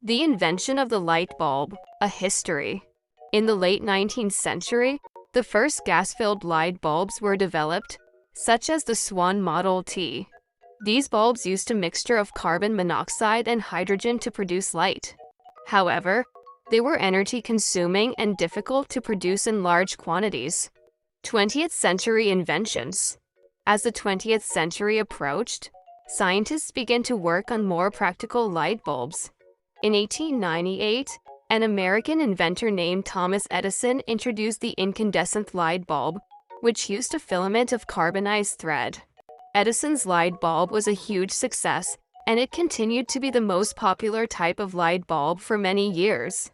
The invention of the light bulb, a history. In the late 19th century, the first gas-filled light bulbs were developed, such as the Swan Model T. These bulbs used a mixture of carbon monoxide and hydrogen to produce light. However, they were energy-consuming and difficult to produce in large quantities. 20th century inventions. As the 20th century approached, scientists began to work on more practical light bulbs. In 1898, an American inventor named Thomas Edison introduced the incandescent light bulb, which used a filament of carbonized thread. Edison's light bulb was a huge success, and it continued to be the most popular type of light bulb for many years.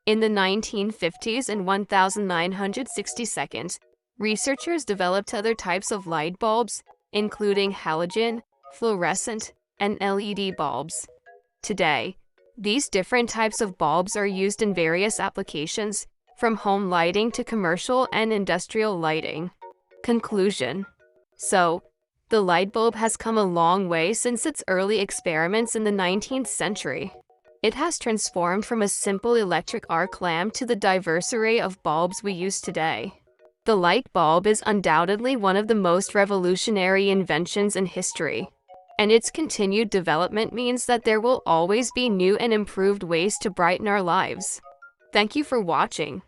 In the 1950s and 1962, researchers developed other types of light bulbs, including halogen, fluorescent, and LED bulbs. Today, these different types of bulbs are used in various applications, from home lighting to commercial and industrial lighting. Conclusion. So, the light bulb has come a long way since its early experiments in the 19th century. It has transformed from a simple electric arc lamp to the diverse array of bulbs we use today. The light bulb is undoubtedly one of the most revolutionary inventions in history, and its continued development means that there will always be new and improved ways to brighten our lives. Thank you for watching.